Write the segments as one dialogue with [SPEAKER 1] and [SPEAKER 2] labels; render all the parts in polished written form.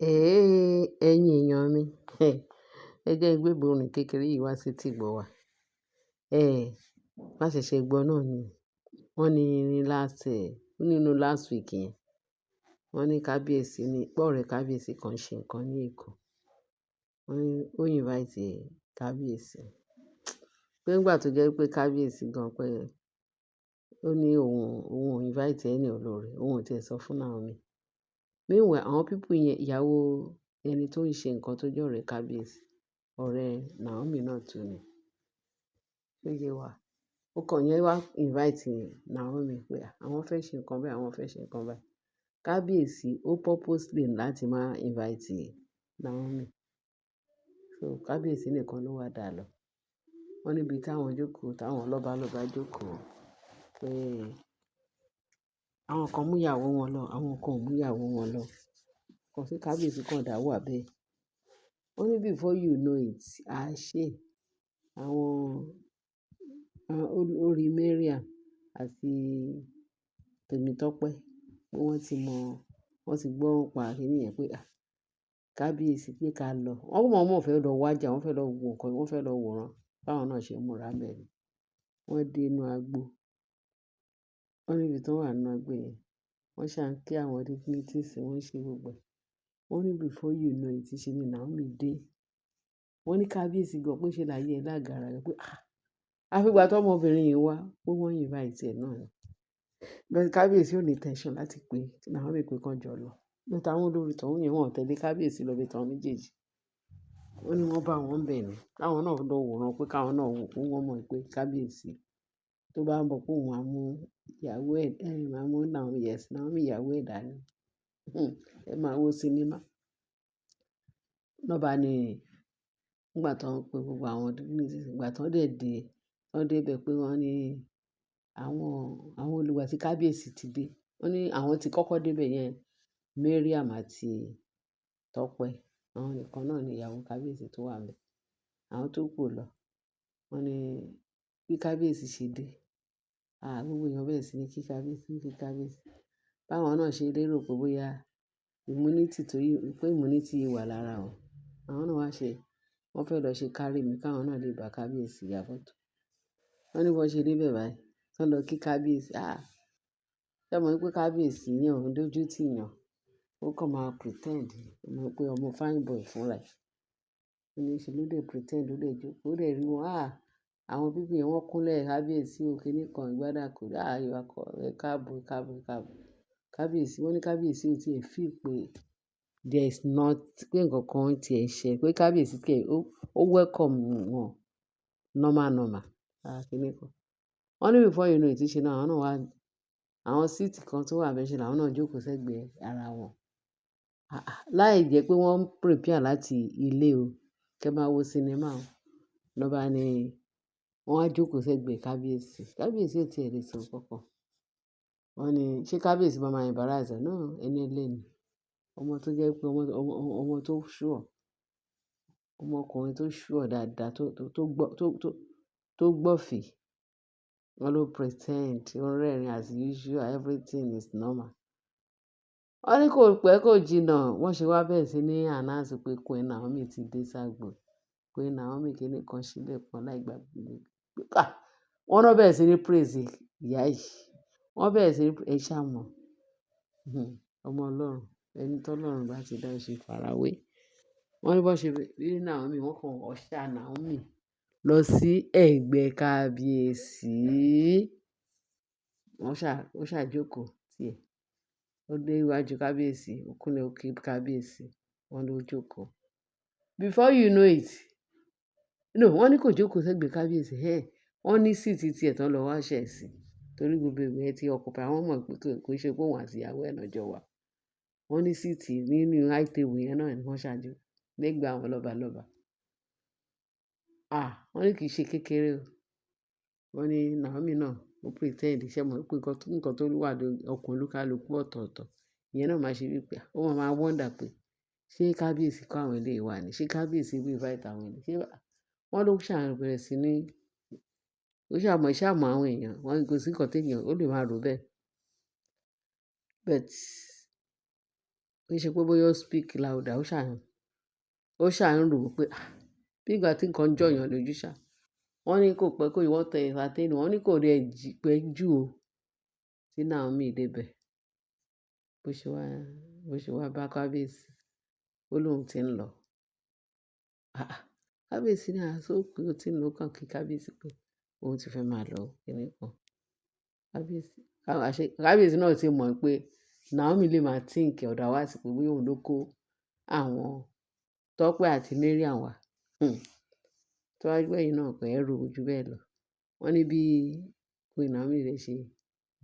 [SPEAKER 1] Ẹ̀yin èèyàn mi, ẹ jẹ́ n gbé ìgbórin kékeré yìí wá sétí ìgbọ́ wa. Bá ṣẹ̀ṣẹ̀ gbọ́ náà ni wọ́n ní nínú last week yẹn, wọ́n ní kábíyèsí ní pé ọ̀rẹ́ kábíyèsí kan ṣe nǹkan ní Èkó. Wọ́n ní ó invite kábíyèsí. Pé nígbà tó jẹ́ pé kábíyèsí gan pé ó ní òun ò invite ẹni olórí, òun ò tiẹ̀ sọ fún Naomi. Meanwhile, àwọn people yẹn, ìyàwó ẹni tó ń ṣe nǹkan tó jẹ́ ọ̀rẹ́ kábíyèsí, ọ̀rẹ́ Naomi náà tún ni. Ó yé wa. Ó kàn yẹn wá invite Naomi pé àwọn fẹ́ ṣe nǹkan báyìí, àwọn fẹ́ ṣe nǹkan báyìí. Kábíyèsí ó purposely láti máa invite Naomi. So kábíyèsí nìkan ló wá dà lọ. Wọ́n níbi táwọn jókòó, táwọn lọ́balọ́ba jókòó pé àwọn kan mú ìyàwó wọn lọ, àwọn kan ò mú ìyàwó wọn lọ. Kàn sí kábíyèsí kan dà wà bẹ́ẹ̀. Wọ́n ní before you know it, àwọn olórí Mariam àti Tèmítọ́pẹ́ pé wọ́n ti gbọ́ pa kíní yẹn pé kábíyèsí pé ká lọ. Wọ́n mọ̀ọ́mọ̀ fẹ́ lọ wájà, wọ́n fẹ́ lọ wo nǹkan, wọ́n fẹ́ lọ wòran báwọn náà ṣe múra bẹ́ẹ̀ ni. Wọ́n dé inú agbo. Wọ́n níbi tí wọ́n wà nínú agbo yẹn, wọ́n ṣà ń kí àwọn dignitaries, wọ́n ṣe gbogbo ẹ̀. Wọ́n ní before you know it, ṣe ni Naomi dé. Wọ́n ní kábíyèsí gan pé ṣe láyé ẹ lágara rẹ̀ pé àfi ìgbà tó ọmọbìnrin yìí wá pé wọ́n invite ẹ̀ náà ni. Bẹ́ẹ̀ kábíyèsí ò ní intention láti pé Naomi pé kán jọ lọ. But àwọn olórí tọ̀hún yẹn wọ́n ò tẹ̀lé kábíyèsí lọ ibi táwọn méjèèjì. Wọ́n ní wọ́n bá wọn bẹ̀ ni. Káwọn náà lọ wòran pé káwọn náà wò ó, wọ́n mọ̀ pé kábíyèsí tó bá ń bọ̀ pé òun á mú ìyàwó ẹ̀, máa mú Naomi ìyàwó ẹ̀ dání. Ẹ máa wo sinimá. Lọ́ba ni nígbà tó ń pe gbogbo àwọn dignitaries, ìgbà tó dẹ̀ dé, wọ́n dé bẹ̀ pé wọ́n ní àwọn olùgbà tí kábíyèsí ti dé. Wọ́n ní àwọn tí kọ́kọ́ dé bẹ̀ yẹn, Mariam àti Tọ́pẹ́. Àwọn nìkan náà ni ìyàwó kábíyèsí tó wà ńbẹ̀. Àwọn tó kù ò lọ. Wọ́n ní bí kábíyèsí ṣe dé. Gbogbo èèyàn bẹ̀rẹ̀ sí ní kí kábíyèsí, kí kábíyèsí. Báwọn náà ṣe lérò pé bóyá immunity wà lára wọn. Àwọn náà wọ́n fẹ́ lọ ṣe kárí mi káwọn náà lè bá kábíyèsí ya fọ́tò. Wọ́n ní bọ́n ṣe dé bẹ̀ báyìí, wọ́n lọ kí kábíyèsí. Ṣé ẹ mọ̀ pé kábíyèsí yẹn ò ń dójú tì yàn? Ó kàn máa pretend. Ẹ mọ̀ pé ọmọ fine boy fúnra ẹ̀. Ó ní ṣe ló dé pretend, ó dẹ̀ jókòó, ó dẹ̀ rí wọn. Àwọn people yẹn wọ́n kúnlẹ̀ kábíyèsí o, kíní kan ìgbádàkọ. Ẹ káàbọ̀, ẹ káàbọ̀, ẹ káàbọ̀. Kábíyèsí, wọ́n ní kábíyèsí ò tí ì feel pé there is not pé nǹkan kan ti ẹ̀ ṣe, pé kábíyèsí ó welcome wọn normal. Kíní kan. Wọ́n ní before you know it, ṣe náà àwọn síìtì kan tó wà bẹ́ẹ̀ ṣe làwọn náà jókòó sẹ́gbẹ̀ẹ́ ara wọn. Láì jẹ́ pé wọ́n prepare láti ilé o. Kẹ́ máa wo sinimá o. Lọ́ba ni wọ́n á jókòó sẹ́gbẹ̀ẹ́ kábíyèsí. Kábíyèsí ò tí ì lè sọ nǹkan kan. Wọ́n ní ṣé kábíyèsí máa embarrass ẹ̀ náà? Ẹni ẹlẹ́ni. Ọmọ tó jẹ́ pé ọmọ tó sure, ọmọkùnrin tó sure dáadáa, tó gbọ́fì. Wọ́n ló pretend, ó ń rẹ́rìn as usual, everything is normal. Wọ́n ní kò pẹ́ kò jìnnà, wọ́n ṣe wá bẹ̀rẹ̀ sí ní announce pé Queen Naomi ti dé ságbo. Queen Naomi kíní kan sílẹ̀ kan láì gbàgbé. Wọ́n náà bẹ̀rẹ̀ sí ní praise ìyá yìí. Wọ́n bẹ̀rẹ̀ sí ní ẹ ṣá mọ̀. Ọmọ Ọlọ́run, ẹni tó Ọlọ́run bá ti dá ṣe farawé. Wọ́n ní bọ́n ṣe rí Naomi, wọ́n kàn usher Naomi lọ sí ẹ̀gbẹ́ kábíyèsí. Ó ṣàjókòó tiẹ̀. Ó dé iwájú kábíyèsí, ó kúnlẹ̀ ó kí kábíyèsí. Wọ́n ló jókòó. Before you know it, no, wọ́n ní kò jókòó sẹ́gbẹ̀ẹ́ kábíyèsí. Wọ́n ní síìtì tiẹ̀ tán lọ wá ṣẹ̀ sí. Torí gbogbo ìgbẹ́ tí occupy, àwọn mọ̀ pé kò ṣe pé òun àti ìyàwó ẹ̀ náà jọ wà. Wọ́n ní síìtì nínú high table yẹn náà ni wọ́n ṣàjókòó lẹ́gbẹ̀ẹ́ àwọn lọ́balọ́ba. Wọ́n ní kì í ṣe kékeré o. Wọ́n ní Naomi náà ó pretend. Ṣé ẹ mọ̀ pé nǹkan tó wà ọkàn olúkálùkù ọ̀tọ̀ọ̀tọ̀. Ìyẹn náà máa ṣe wípé ó máa wonder pé ṣé kábíyèsí kó àwọn eléyìí wà ni? Ṣé kábíyèsí invite àwọn eléyìí? Wọ́n ló bẹ̀rẹ̀ sí ní ó ṣàmọ̀ àwọn èèyàn. Wọ́n kò sí nǹkan téèyàn ó lè máa rò bẹ́ẹ̀. But kì í ṣe pé bóyá ó speak louder, ó ṣà ń rò ó pé bí ìgbà tí nǹkan ń jọ̀yàn lójú ṣá. Wọ́n ní kò pẹ́ kó ìwọ́n tẹ entertain, wọ́n ní kò rí pẹ́ jù o tí Naomi débẹ̀. Bó ṣe wá bá kábíyèsí, ó lóun ti ń lọ. Kábíyèsí ní àásó pé ó ti ń lọ kàn kí kábíyèsí pé òun ti fẹ́ máa lọ kíní kan. Kábíyèsí náà ti mọ̀ pé Naomi lè máa think otherwise pé bóyá òun ló kó àwọn Tọ́pẹ́ àti Mariam wá. Tó wá gbé yìí náà pé ẹ rò ojú bẹ́ẹ̀ lọ. Wọ́n ní bí Queen Naomi rẹ̀ ṣe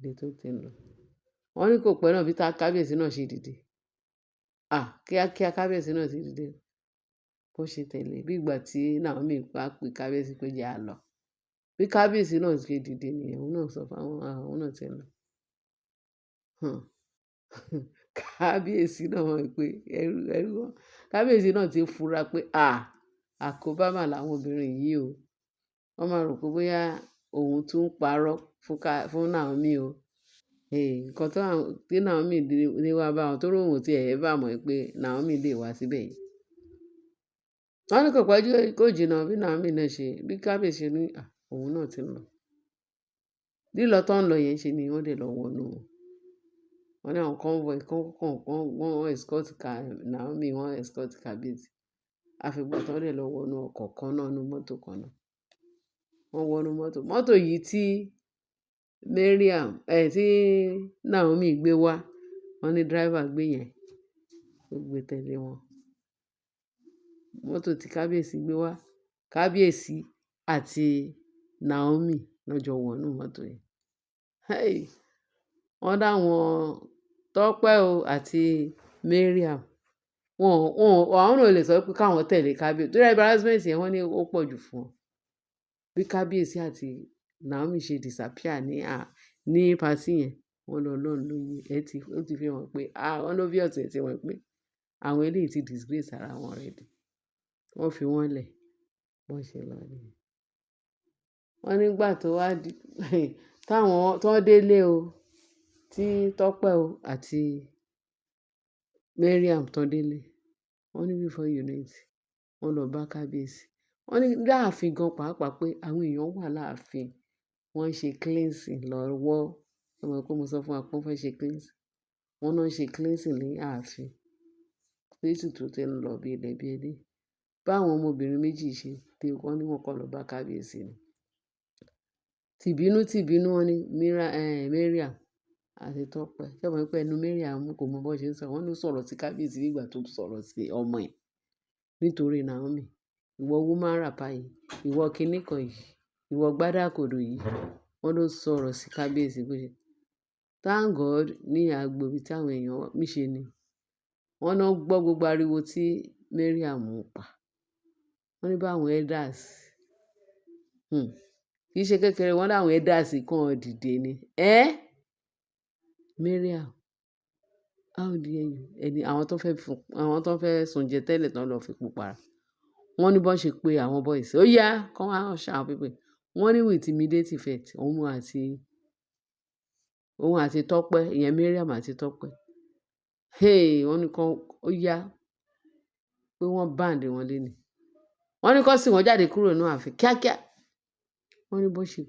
[SPEAKER 1] dé tó ti ń lọ. Wọ́n ní kò pẹ́ náà bí kábíyèsí náà ṣe dìde. Kíákíá kábíyèsí náà ti dìde. Bó ṣe tẹ̀lé bí ìgbà tí Naomi bá pe kábíyèsí pé jẹ́ á lọ. Bí kábíyèsí náà ṣe dìde nìyẹn, òun náà sọ fún àwọn náà ti ń lọ. Kábíyèsí náà mọ̀ pé ẹrú wọn. Kábíyèsí náà ti fura pé àkóbá mà làwọn obìnrin yìí o. Wọ́n máa rò pé bóyá òun tún ń parọ́ fún Naomi o. Nǹkan tí Naomi ní wá bá wọn tó rò wọ́n tí ẹ̀ bá mọ̀ pé Naomi lè wá síbẹ̀ yìí. Wọ́n ní kò pẹ́ kó jìnnà bí Naomi náà ṣe bí kábíyèsí ní òun náà ti ń lọ. Lílọ tó ń lọ yẹn ṣe ni wọ́n dẹ̀ lọ wọnú. Wọ́n ní àwọn convoy wọ́n escort Naomi, wọ́n escort kábíyèsí. Àfìgbà tó dẹ̀ lọ wọnú ọkọ̀ kan náà nínú mọ́tò kan náà. Wọ́n wọnú mọ́tò yìí tí tí Naomi gbé wá. Wọ́n ní driver gbé yẹn ó gbé tẹ̀lé wọn. Mọ́tò tí kábíyèsí gbé wá, kábíyèsí àti Naomi lọ́jọ́ wọnú mọ́tò yẹn. Wọ́n dáwọn Tọ́pẹ́ o àti Mariam. Àwọn náà lè sọ pé káwọn tẹ̀lé kábíyèsí. Torí embarrassment yẹn wọ́n ní ó pọ̀ jù fún wọn. Bí kábíyèsí àti Naomi ṣe disappear ní party yẹn, wọ́n lọ lọ́run lóye. Ó ti fi hàn pé wọ́n ló bí ọ̀tẹ̀ tí wọ́n pé àwọn eléyìí ti disgrace ara wọn already. Wọ́n fi wọ́n lẹ̀ wọ́n ṣe lọ nìyẹn. Wọ́n nígbà tó wá tó délé o tí Tọ́pẹ́ o àti Mariam tó délé. Wọ́n ní before you know it, wọ́n lọ bá kábíyèsí. Wọ́n ní láàfin gan pàápàá pé àwọn èèyàn wà láàfin. Wọ́n ń ṣe cleansing lọ́wọ́. Ẹ mọ̀ pé mo sọ fún wa pé wọ́n fẹ́ ṣe cleansing. Wọ́n náà ń ṣe cleansing ní ààfin. Cleansing tó ti ń lọ bí ilẹ̀ bí ẹdẹ. Báwọn ọmọbìnrin méjì ṣe dé, wọ́n ní wọ́n kọ́ lọ bá kábíyèsí ni. Tìbínú wọ́n ní Mariam àti Tọ́pẹ́. Ṣé o mọ̀ pé ẹnu Mariam kò mọ bó ṣe ń sọ? Wọ́n ló sọ̀rọ̀ sí kábíyèsí nígbà tó sọ̀rọ̀ sí ọmọ ẹ̀ nítorí Naomi. Ìwọ woman rapper yìí, ìwọ kinní kan yìí, ìwọ gbádàkodo yìí. Wọ́n ló sọ̀rọ̀ sí kábíyèsí pé thank God ní agbo ibi tí àwọn èèyàn mí ṣe ni. Wọ́n náà gbọ́ gbogbo ariwo tí Mariam ń pa. Wọ́n ní báwọn elders. Kì í ṣe kékeré, wọ́n láwọn elders kan dìde ni. Mariam, how dare you? Àwọn tó fẹ́ sùn jẹ tẹ́lẹ̀ tán lọ fi pupa. Wọ́n ní bọ́n ṣe pé àwọn boys. Ó yá kán wá ṣàwọn pípẹ́. Wọ́n ní with immediate effect òun àti Tọ́pẹ́, ìyẹn Mariam àti Tọ́pẹ́. Wọ́n ní kán ó yá pé wọ́n band wọn léni. Wọ́n ní kán sì wọ́n jáde kúrò nínú ààfin kíákíá. Wọ́n ní bọ́n ṣe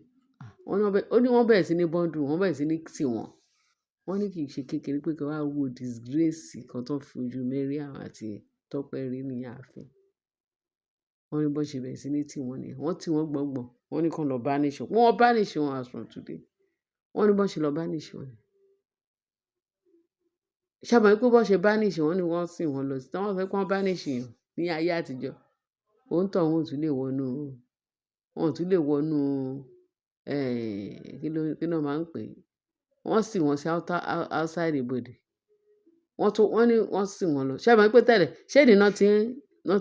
[SPEAKER 1] wọ́n bẹ̀rẹ̀ sí ní bọ́ndù, wọ́n bẹ̀rẹ̀ sí ní tì wọ́n. Wọ́n ní kì í ṣe kékeré pé kí wọ́n á wo disgrace kan tó fi ojú Mariam àti Tọ́pẹ́ rí ní ààfin. Wọ́n ní bọ́n ṣe bẹ̀rẹ̀ sí ní tì wọ́n nìyẹn. Wọ́n tì wọ́n gbọ̀ngbọ̀n. Wọ́n ní kán lọ banish wọn. Wọ́n banish wọn as from today. Wọ́n ní bọ́n ṣe lọ banish wọn. Ṣé o mọ̀ pé bọ́n ṣe banish wọn ni wọ́n sìn wọ́n lọ sí. Tí wọ́n fẹ́ kí wọ́n banish yàn ní ayé àtijọ́, òun tọ̀ wọn ò tún lè wọnú kí ló máa ń pè é. Wọ́n sìn wọ́n sí outside ibodè. Wọ́n ní wọ́n sìn wọ́n lọ. Ṣé o mọ̀ pé tẹ́lẹ̀ ṣé ìdí náà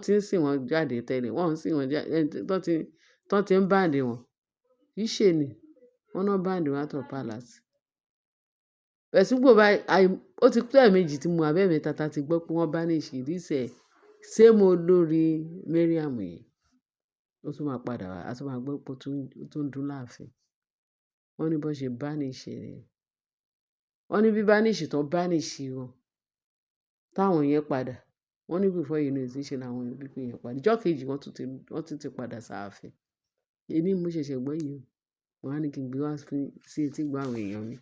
[SPEAKER 1] ti ń sìn wọ́n jáde tẹ́lẹ̀? Wọ́n ń sìn wọ́n jáde tó ti ń band wọn. Kì í ṣe ni. Wọ́n náà band wọn out of palace. Bẹ̀sùgbò báyìí, ó ti pẹ́ méjì tí mo àbẹ́ mẹ́ta ta ti gbọ́ pé wọ́n banish ìrísẹ̀ same olórí Mariam yìí. Ó tún máa padà wá, a tún máa gbọ́ pé ó tún dún láàfin. Wọ́n ní bọ́n ṣe banish rẹ̀. Wọ́n ní bí banish tó banish wọn. táwọn yẹn padà. Wọ́n ní before you know it ṣe làwọn people yẹn padà. Ọjọ́ kejì wọ́n tún ti padà sáàfin. Èmi mo ṣẹ̀ṣẹ̀ gbọ́ yìí o. Mo wá ní kí n gbé wá sí etí gbọ́ àwọn èèyàn mi,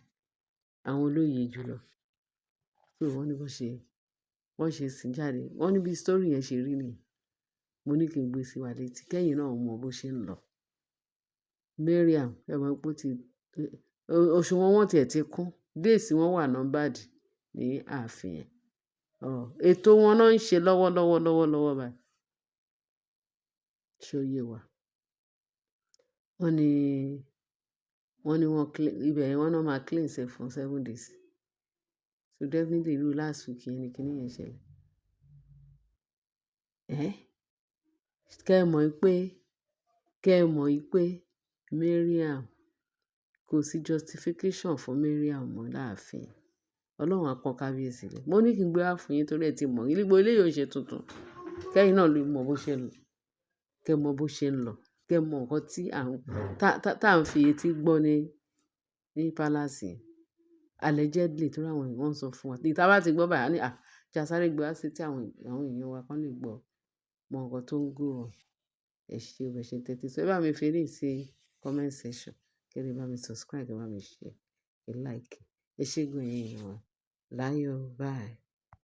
[SPEAKER 1] àwọn olóye jùlọ. So wọ́n ní wọ́n ṣe sìn jáde. Wọ́n ní bí story yẹn ṣe rí nìyẹn. Mo ní kí n gbé sí wa létí kẹ́yìn náà mọ bó ṣe ń lọ. Mariam, ẹ mọ̀ pé òṣùwọ̀n wọn tiẹ̀ ti kún. Déèsì wọn wà numbered ní ààfin yẹn. Ètò wọn náà ń ṣe lọ́wọ́ báyìí. Ṣé ó yé wa? Wọ́n ní ibẹ̀ yẹn wọ́n náà máa cleanse ẹ̀ fún 7 days. So definitely irú last week yẹn ni kíní yẹn ṣẹlẹ̀. Kẹ́ ẹ mọ̀ pé Mariam, kò sí justification fún Mariam mọ́ láàfin. Ọlọ́run á pọ́n kábíyèsí lé. Mo ní kí n gbé wá fún yín torí ẹ ti mọ̀. Gbogbo eléyìí ò ṣe tuntun. Kẹ́yìn náà lè mọ bó ṣe ń lọ. Kẹ́ mọ bó ṣe ń lọ. Kẹ́ mọ nǹkan tí tá ń fi etí gbọ́ ní palace. Allegedly torí àwọn èèyàn wọ́n sọ fún wa. Tí a bá ti gbọ́ báyìí, jà sáré gbé wá sí tí àwọn èèyàn wa kan lè gbọ́ mọ nǹkan tó ń go on. Ẹ ṣé o, ẹ ṣé tẹ́tí. So ẹ bá mi fi eléyìí sí comment section. Kẹ́ lè bá mi subscribe, kẹ́ bá mi share, kẹ́ like. Ẹ ṣé gan-an èèyàn wa. Láyọ̀, bye.